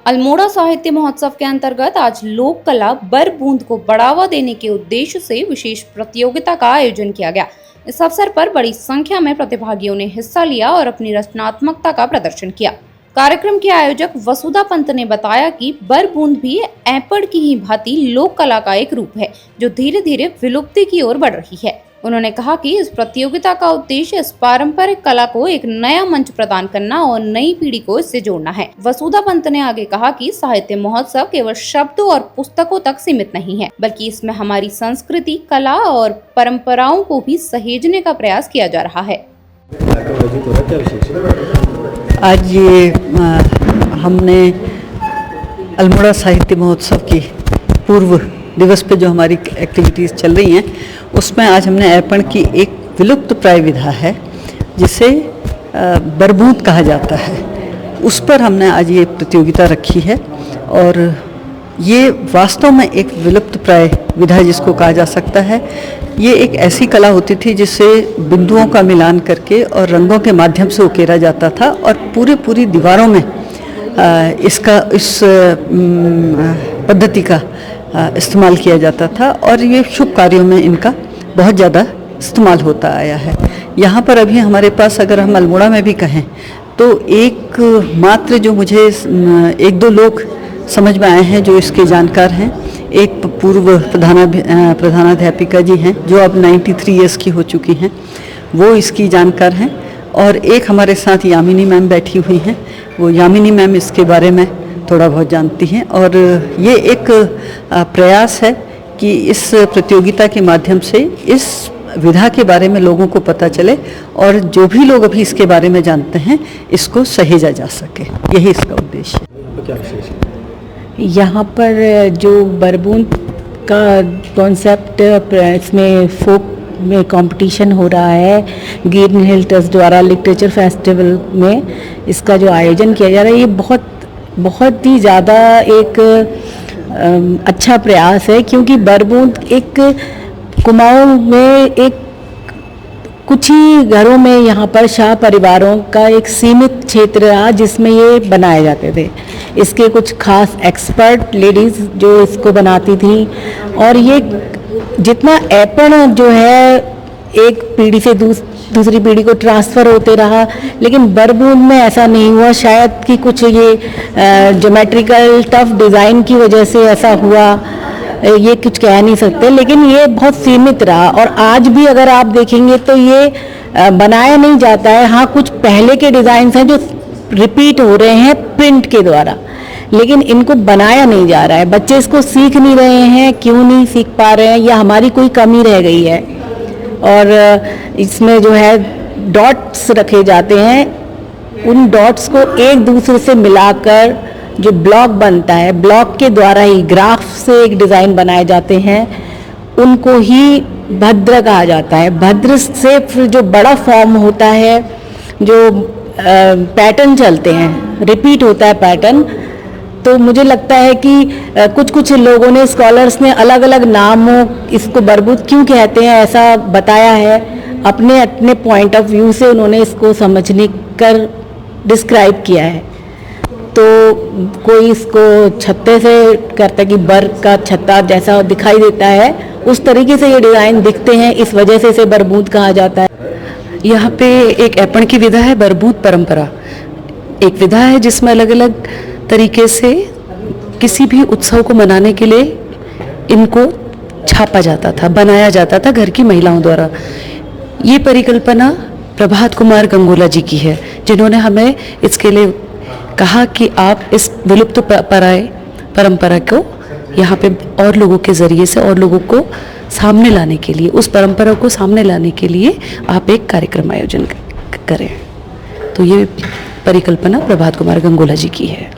अल्मोड़ा साहित्य महोत्सव के अंतर्गत आज लोक कला बर बूंद को बढ़ावा देने के उद्देश्य से विशेष प्रतियोगिता का आयोजन किया गया। इस अवसर पर बड़ी संख्या में प्रतिभागियों ने हिस्सा लिया और अपनी रचनात्मकता का प्रदर्शन किया। कार्यक्रम के आयोजक वसुधा पंत ने बताया कि बर बूंद भी ऐपड़ की ही भांति लोक कला का एक रूप है जो धीरे धीरे विलुप्ति की ओर बढ़ रही है। उन्होंने कहा कि इस प्रतियोगिता का उद्देश्य इस पारंपरिक कला को एक नया मंच प्रदान करना और नई पीढ़ी को इससे जोड़ना है। वसुधा पंत ने आगे कहा कि साहित्य महोत्सव केवल शब्दों और पुस्तकों तक सीमित नहीं है, बल्कि इसमें हमारी संस्कृति, कला और परंपराओं को भी सहेजने का प्रयास किया जा रहा है। आज ये हमने अल्मोड़ा साहित्य महोत्सव की पूर्व दिवस पे जो हमारी एक्टिविटीज़ चल रही हैं उसमें आज हमने ऐपण की एक विलुप्त प्राय विधा है जिसे बरबूंद कहा जाता है, उस पर हमने आज ये प्रतियोगिता रखी है। और ये वास्तव में एक विलुप्त प्राय विधा जिसको कहा जा सकता है। ये एक ऐसी कला होती थी जिसे बिंदुओं का मिलान करके और रंगों के माध्यम से उकेरा जाता था और पूरी दीवारों में इस पद्धति का इस्तेमाल किया जाता था और ये शुभ कार्यों में इनका बहुत ज़्यादा इस्तेमाल होता आया है। यहाँ पर अभी हमारे पास अगर हम अल्मोड़ा में भी कहें तो एक मात्र जो मुझे एक दो लोग समझ में आए हैं जो इसके जानकार हैं। एक पूर्व प्रधानाध्यापिका जी हैं जो अब 93 ईयर्स की हो चुकी हैं, वो इसकी जानकार हैं। और एक हमारे साथ यामिनी मैम बैठी हुई हैं, वो यामिनी मैम इसके बारे में थोड़ा बहुत जानती हैं। और ये एक प्रयास है कि इस प्रतियोगिता के माध्यम से इस विधा के बारे में लोगों को पता चले और जो भी लोग अभी इसके बारे में जानते हैं इसको सहेजा जा सके, यही इसका उद्देश्य है। यहाँ पर जो बरबूंद का कॉन्सेप्ट, इसमें फोक में कंपटीशन हो रहा है, गिरन हिल ट्रस्ट द्वारा लिटरेचर फेस्टिवल में इसका जो आयोजन किया जा रहा है, ये बहुत ही ज़्यादा एक अच्छा प्रयास है। क्योंकि बरबूंद एक कुमाऊं में एक कुछ ही घरों में यहाँ पर शाह परिवारों का एक सीमित क्षेत्र रहा जिसमें ये बनाए जाते थे। इसके कुछ खास एक्सपर्ट लेडीज़ जो इसको बनाती थी और ये जितना ऐपण जो है एक पीढ़ी से दूसरी पीढ़ी को ट्रांसफ़र होते रहा, लेकिन बरबूंद में ऐसा नहीं हुआ। शायद कि कुछ ये ज्योमेट्रिकल टफ डिज़ाइन की वजह से ऐसा हुआ, ये कुछ कह नहीं सकते, लेकिन ये बहुत सीमित रहा। और आज भी अगर आप देखेंगे तो ये बनाया नहीं जाता है। हाँ, कुछ पहले के डिज़ाइंस हैं जो रिपीट हो रहे हैं प्रिंट के द्वारा, लेकिन इनको बनाया नहीं जा रहा है। बच्चे इसको सीख नहीं रहे हैं, क्यों नहीं सीख पा रहे हैं, या हमारी कोई कमी रह गई है। और इसमें जो है डॉट्स रखे जाते हैं, उन डॉट्स को एक दूसरे से मिलाकर जो ब्लॉक बनता है, ब्लॉक के द्वारा ही ग्राफ से एक डिज़ाइन बनाए जाते हैं, उनको ही भद्र कहा जाता है। भद्र से फिर जो बड़ा फॉर्म होता है, जो पैटर्न चलते हैं, रिपीट होता है पैटर्न। तो मुझे लगता है कि कुछ लोगों ने, स्कॉलर्स ने अलग अलग नामों इसको बरबूंद क्यों कहते हैं ऐसा बताया है। अपने पॉइंट ऑफ व्यू से उन्होंने इसको समझने कर डिस्क्राइब किया है। तो कोई इसको छत्ते से करता है कि बर का छत्ता जैसा दिखाई देता है, उस तरीके से ये डिज़ाइन दिखते हैं, इस वजह से इसे बरबूंद कहा जाता है। यहाँ पे एक ऐपण की विधा है, बरबूंद परंपरा एक विधा है जिसमें अलग अलग तरीके से किसी भी उत्सव को मनाने के लिए इनको छापा जाता था, बनाया जाता था घर की महिलाओं द्वारा। ये परिकल्पना प्रभात कुमार गंगोला जी की है, जिन्होंने हमें इसके लिए कहा कि आप इस विलुप्त परंपरा को यहाँ पे और लोगों के ज़रिए से और लोगों को सामने लाने के लिए, उस परंपरा को सामने लाने के लिए आप एक कार्यक्रम आयोजन करें। तो ये परिकल्पना प्रभात कुमार गंगोला जी की है।